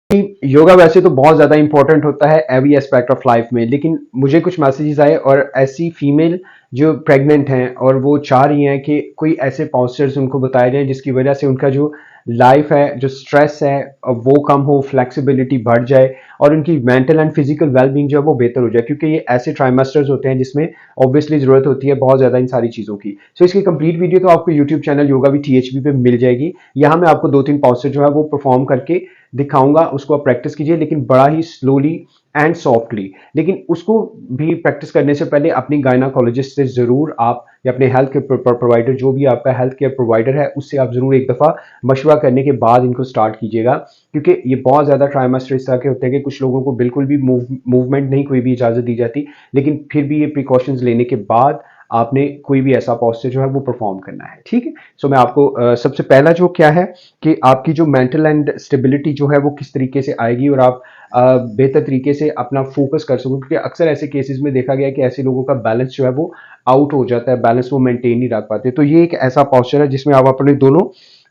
योगा वैसे तो बहुत ज़्यादा इंपॉर्टेंट होता है एवरी एस्पेक्ट ऑफ लाइफ में, लेकिन मुझे कुछ मैसेजेस आए और ऐसी फीमेल जो प्रेग्नेंट हैं और वो चाह रही हैं कि कोई ऐसे पॉस्चर्स उनको बताए जाएं जिसकी वजह से उनका जो लाइफ है, जो स्ट्रेस है, वो कम हो, फ्लेक्सिबिलिटी बढ़ जाए और उनकी मेंटल एंड फिजिकल वेलबींग जो है वो बेहतर हो जाए, क्योंकि ये ऐसे ट्राइमेस्टर्स होते हैं जिसमें ऑब्वियसली ज़रूरत होती है बहुत ज़्यादा इन सारी चीज़ों की। सो इसकी कंप्लीट वीडियो तो आपको YouTube channel yoga with THB पे मिल जाएगी। यहाँ मैं आपको 2-3 पॉस्चर जो है वो परफॉर्म करके दिखाऊंगा, उसको आप प्रैक्टिस कीजिए, लेकिन बड़ा ही स्लोली एंड सॉफ्टली। लेकिन उसको भी प्रैक्टिस करने से पहले अपनी गायनाकोलॉजिस्ट से जरूर आप, या अपने हेल्थ केयर प्रोवाइडर, जो भी आपका हेल्थ केयर प्रोवाइडर है, उससे आप जरूर एक दफ़ा मशवरा करने के बाद इनको स्टार्ट कीजिएगा, क्योंकि ये बहुत ज़्यादा ट्राइमेस्टर इस तरह के होते हैं कि कुछ लोगों को बिल्कुल भी मूवमेंट नहीं, कोई भी इजाज़त दी जाती, लेकिन फिर भी ये प्रिकॉशंस लेने के बाद आपने कोई भी ऐसा पॉस्चर जो है वो परफॉर्म करना है। ठीक है। सो मैं आपको सबसे पहला जो क्या है कि आपकी जो मेंटल एंड स्टेबिलिटी जो है वो किस तरीके से आएगी और आप बेहतर तरीके से अपना फोकस कर सको, क्योंकि अक्सर ऐसे केसेस में देखा गया है कि ऐसे लोगों का बैलेंस जो है वो आउट हो जाता है, बैलेंस वो मेंटेन नहीं रख पाते। तो ये एक ऐसा पॉस्चर है जिसमें आप अपने दोनों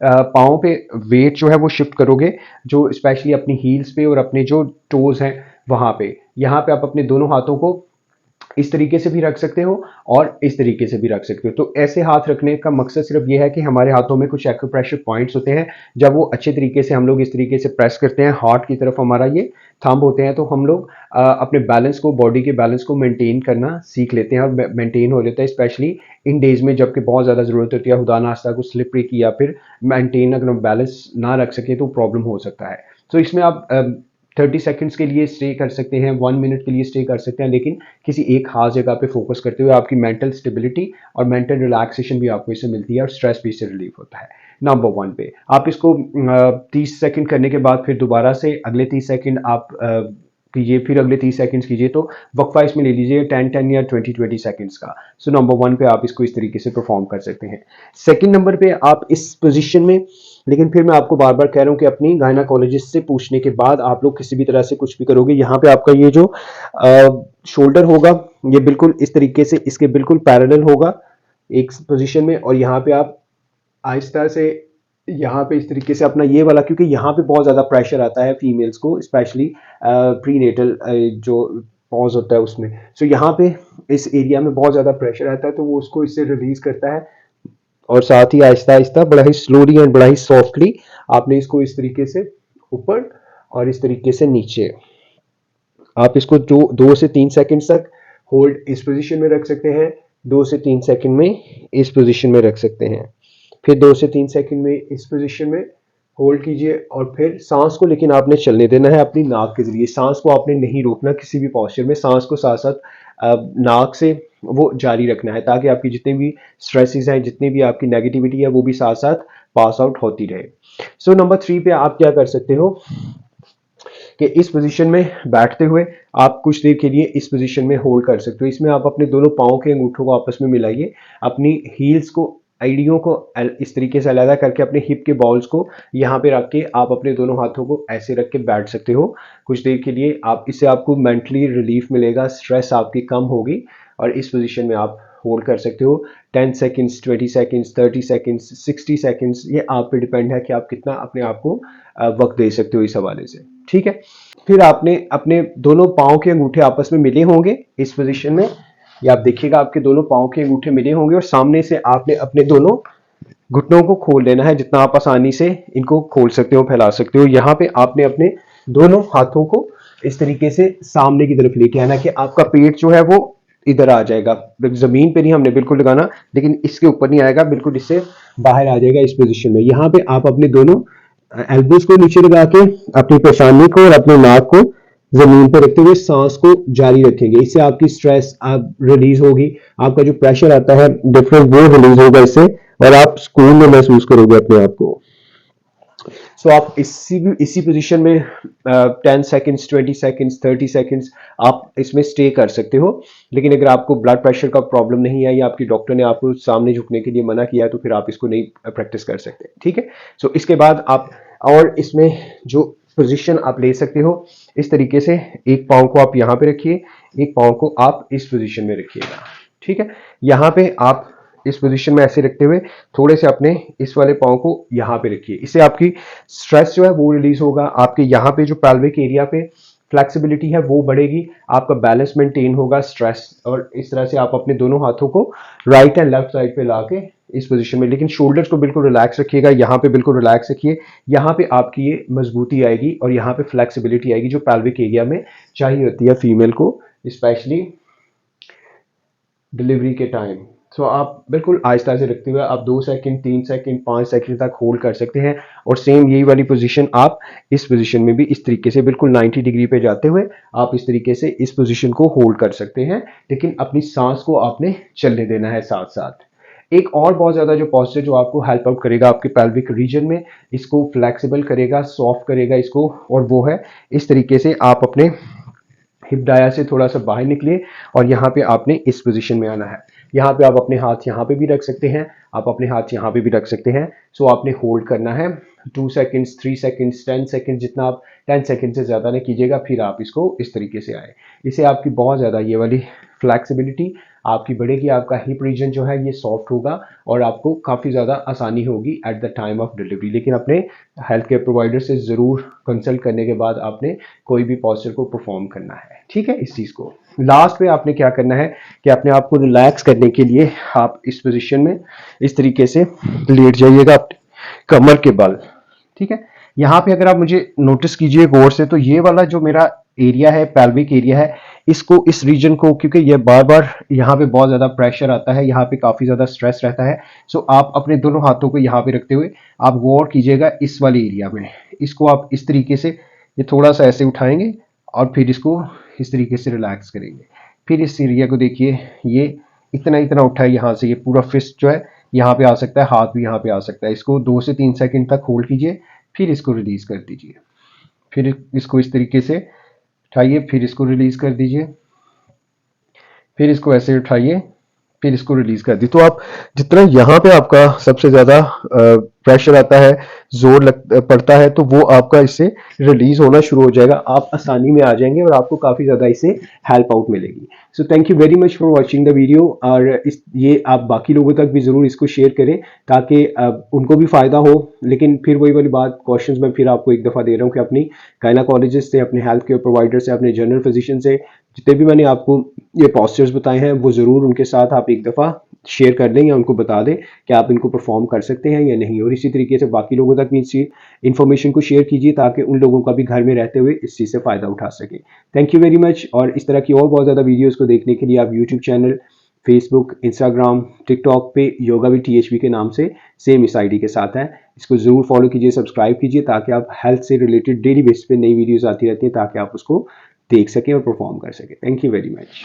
पाँव पे वेट जो है वो शिफ्ट करोगे, जो स्पेशली अपनी हील्स पे और अपने जो टोज हैं वहां पे। यहाँ पे आप अपने दोनों हाथों को इस तरीके से भी रख सकते हो और इस तरीके से भी रख सकते हो। तो ऐसे हाथ रखने का मकसद सिर्फ ये है कि हमारे हाथों में कुछ एक्यूप्रेशर पॉइंट्स होते हैं, जब वो अच्छे तरीके से हम लोग इस तरीके से प्रेस करते हैं, हार्ट की तरफ हमारा ये थंब होते हैं, तो हम लोग अपने बैलेंस को, बॉडी के बैलेंस को मेंटेन करना सीख लेते हैं और मेंटेन हो जाता है, स्पेशली इन डेज में जबकि बहुत ज़्यादा ज़रूरत होती है खुदा ना खास्ता कुछ स्लिप की या फिर मेंटेन अगर हम बैलेंस ना रख सके तो प्रॉब्लम हो सकता है। तो इसमें आप 30 सेकेंड्स के लिए स्टे कर सकते हैं, 1 मिनट के लिए स्टे कर सकते हैं, लेकिन किसी एक खास जगह पे फोकस करते हुए आपकी मेंटल स्टेबिलिटी और मेंटल रिलैक्सेशन भी आपको इससे मिलती है और स्ट्रेस भी इससे रिलीफ होता है। नंबर 1 पे आप इसको 30 सेकंड करने के बाद फिर दोबारा से अगले 30 सेकंड आप कीजिए, फिर अगले 30 सेकंड्स कीजिए, तो वक्फा इसमें ले लीजिए 10-10 या 20-20 सेकंड्स का। सो नंबर 1 पे आप इसको इस तरीके से परफॉर्म कर सकते हैं। सेकंड नंबर पे आप इस पोजीशन में, लेकिन फिर मैं आपको बार बार कह रहा हूं कि अपनी गायनाकोलॉजिस्ट से पूछने के बाद आप लोग किसी भी तरह से कुछ भी करोगे, यहाँ पे आपका ये जो शोल्डर होगा ये बिल्कुल इस तरीके से इसके बिल्कुल पैरेलल होगा एक पोजीशन में, और यहाँ पे आप आहिस्ता से यहाँ पे इस तरीके से अपना ये वाला, क्योंकि यहाँ पे बहुत ज़्यादा प्रेशर आता है फीमेल्स को, स्पेशली प्रीनेटल जो पॉज होता है उसमें। सो यहाँ पे इस एरिया में बहुत ज़्यादा प्रेशर आता है, तो वो उसको इससे रिलीज करता है, और साथ ही आहिस्ता आहिस्ता बड़ा ही स्लोली एंड बड़ा ही सॉफ्टली आपने इसको इस तरीके से ऊपर और इस तरीके से नीचे, आप इसको 2 से 3 सेकंड तक होल्ड इस पोजीशन में रख सकते हैं, 2 से 3 सेकंड में इस पोजीशन में रख सकते हैं, फिर 2 से 3 सेकंड में इस पोजीशन में होल्ड कीजिए, और फिर सांस को लेकिन आपने चलने देना है अपनी नाक के जरिए, सांस को आपने नहीं रोकना किसी भी पोस्चर में, सांस को साथ साथ नाक से वो जारी रखना है, ताकि आपकी जितने भी स्ट्रेसेस हैं, जितनी भी आपकी नेगेटिविटी है, वो भी साथ साथ पास आउट होती रहे। सो नंबर 3 पे आप क्या कर सकते हो कि इस पोजीशन में बैठते हुए आप कुछ देर के लिए इस पोजीशन में होल्ड कर सकते हो। इसमें आप अपने दोनों पाँव के अंगूठों को आपस में मिलाइए, अपनी हील्स को, आईडियों को इस तरीके से अलग करके अपने हिप के बॉल्स को यहाँ पे रख के आप अपने दोनों हाथों को ऐसे रख के बैठ सकते हो कुछ देर के लिए। आप इससे आपको मेंटली रिलीफ मिलेगा, स्ट्रेस आपकी कम होगी, और इस पोजीशन में आप होल्ड कर सकते हो 10 सेकंड्स, 20 सेकंड्स, 30 सेकंड्स, 60 सेकंड्स, ये आप पे डिपेंड है कि आप कितना अपने आप को वक्त दे सकते हो इस हवाले से। ठीक है। फिर आपने अपने दोनों पाँव के अंगूठे आपस में मिले होंगे इस पोजीशन में, या आप देखिएगा आपके दोनों पाँव के अंगूठे मिले होंगे, और सामने से आपने अपने दोनों घुटनों को खोल लेना है, जितना आप आसानी से इनको खोल सकते हो, फैला सकते हो। यहाँ पे आपने अपने दोनों हाथों को इस तरीके से सामने की तरफ लेके आना कि आपका पेट जो है वो इधर आ जाएगा, जमीन पे नहीं हमने बिल्कुल लगाना, लेकिन इसके ऊपर नहीं आएगा, बिल्कुल इससे बाहर आ जाएगा इस पोजीशन में। यहाँ पे आप अपने दोनों एल्बोज को नीचे लगा के अपनी पेशानी को और अपने नाक को जमीन पर रखते हुए सांस को जारी रखेंगे, इससे आपकी स्ट्रेस आप रिलीज होगी, आपका जो प्रेशर आता है डिफरेंट वो रिलीज होगा इससे, और आप सुकून में महसूस करोगे अपने आप को। सो आप इसी पोजीशन में 10 सेकंड्स, 20 सेकंड्स, 30 सेकंड्स आप इसमें स्टे कर सकते हो। लेकिन अगर आपको ब्लड प्रेशर का प्रॉब्लम नहीं है या आपकी डॉक्टर ने आपको सामने झुकने के लिए मना किया है, तो फिर आप इसको नहीं प्रैक्टिस कर सकते। ठीक है। सो इसके बाद आप, और इसमें जो पोजीशन आप ले सकते हो इस तरीके से, एक पाँव को आप यहाँ पे रखिए, एक पाँव को आप इस पोजीशन में रखिएगा। ठीक है। यहाँ पे आप इस पोजीशन में ऐसे रखते हुए थोड़े से अपने इस वाले पाँव को यहाँ पे रखिए। इससे आपकी स्ट्रेस जो है वो रिलीज होगा, आपके यहाँ पे जो पेल्विक एरिया पे फ्लेक्सिबिलिटी है वो बढ़ेगी, आपका बैलेंस मेंटेन होगा, स्ट्रेस, और इस तरह से आप अपने दोनों हाथों को राइट एंड लेफ्ट साइड पे लाके इस पोजीशन में, लेकिन शोल्डर्स को बिल्कुल रिलैक्स रखिएगा, यहाँ पे बिल्कुल रिलैक्स रखिए। यहाँ पे आपकी ये मजबूती आएगी और यहाँ पे फ्लेक्सिबिलिटी आएगी जो पेल्विक एरिया में चाहिए होती है फीमेल को, स्पेशली डिलीवरी के टाइम। सो आप बिल्कुल आहिस्ता से रखते हुए आप 2 सेकंड, 3 सेकंड, 5 सेकंड तक होल्ड कर सकते हैं, और सेम यही वाली पोजीशन आप इस पोजीशन में भी इस तरीके से बिल्कुल 90 डिग्री पे जाते हुए आप इस तरीके से इस पोजीशन को होल्ड कर सकते हैं, लेकिन अपनी सांस को आपने चलने देना है साथ साथ। एक और बहुत ज़्यादा जो पॉस्चर जो आपको हेल्प आउट करेगा आपके पेल्विक रीजन में, इसको फ्लेक्सिबल करेगा, सॉफ्ट करेगा इसको, और वो है इस तरीके से आप अपने हिप डाया से थोड़ा सा बाहर निकलिए और यहाँ पे आपने इस पोजीशन में आना है। यहाँ पे आप अपने हाथ यहाँ पे भी रख सकते हैं, आप अपने हाथ यहाँ पे भी रख सकते हैं। सो आपने होल्ड करना है 2 सेकंड्स, 3 सेकंड्स, 10 सेकंड, जितना आप 10 सेकंड से ज़्यादा नहीं कीजिएगा, फिर आप इसको इस तरीके से आए। इससे आपकी बहुत ज़्यादा ये वाली फ्लैक्सिबिलिटी आपकी बढ़ेगी, आपका हिप रीजन जो है ये सॉफ्ट होगा और आपको काफ़ी ज़्यादा आसानी होगी at the time of delivery. लेकिन अपने हेल्थ केयर प्रोवाइडर से ज़रूर कंसल्ट करने के बाद आपने कोई भी पॉस्चर को परफॉर्म करना है, ठीक है। इस चीज़ को लास्ट में आपने क्या करना है कि अपने आप को रिलैक्स करने के लिए आप इस पोजीशन में इस तरीके से लेट जाइएगा कमर के बल, ठीक है। यहाँ पे अगर आप मुझे नोटिस कीजिए गौर से, तो ये वाला जो मेरा एरिया है, पेल्विक एरिया है, इसको, इस रीजन को, क्योंकि ये बार बार यहाँ पे बहुत ज़्यादा प्रेशर आता है, यहाँ पे काफ़ी ज़्यादा स्ट्रेस रहता है। सो आप अपने दोनों हाथों को यहाँ पे रखते हुए आप गौर कीजिएगा इस वाले एरिया में, इसको आप इस तरीके से ये थोड़ा सा ऐसे उठाएंगे और फिर इसको इस तरीके से रिलैक्स करेंगे। फिर इस एरिया को देखिए, ये इतना इतना उठाए यहाँ से, ये पूरा फिस्ट जो है यहाँ पे आ सकता है, हाथ भी यहाँ पे आ सकता है। इसको 2 से 3 सेकंड तक होल्ड कीजिए, फिर इसको रिलीज कर दीजिए, फिर इसको इस तरीके से उठाइए, फिर इसको रिलीज कर दीजिए, फिर इसको ऐसे उठाइए, फिर इसको रिलीज कर दी। तो आप जितना यहाँ पे आपका सबसे ज्यादा प्रेशर आता है, जोर पड़ता है, तो वो आपका इससे रिलीज होना शुरू हो जाएगा, आप आसानी में आ जाएंगे और आपको काफी ज्यादा इससे हेल्प आउट मिलेगी। So thank you very much for watching the video, और ये आप बाकी लोगों तक भी जरूर इसको शेयर करें ताकि उनको भी फायदा हो। लेकिन फिर वही वाली बात, क्वेश्चंस मैं फिर आपको एक दफा दे रहा हूँ कि अपनी गायनाकोलॉजिस्ट से, अपने हेल्थ केयर प्रोवाइडर से, अपने जनरल फिजिशियन से, जितने भी मैंने आपको ये पॉस्चर्स बताए हैं वो ज़रूर उनके साथ आप एक दफ़ा शेयर कर दें या उनको बता दें कि आप इनको परफॉर्म कर सकते हैं या नहीं, और इसी तरीके से बाकी लोगों तक भी इस इन्फॉर्मेशन को शेयर कीजिए ताकि उन लोगों का भी घर में रहते हुए इस चीज़ से फ़ायदा उठा सके। Thank you very much. और इस तरह की और बहुत ज़्यादा वीडियोज़ को देखने के लिए आप YouTube channel, Facebook, Instagram, TikTok पे योगा विद THB के नाम से सेम इस ID के साथ है, इसको ज़रूर फॉलो कीजिए, सब्सक्राइब कीजिए, ताकि आप हेल्थ से रिलेटेड डेली बेसिस पे नई वीडियोज़ आती रहती हैं ताकि आप उसको देख सकें और परफॉर्म कर सकें। Thank you very much.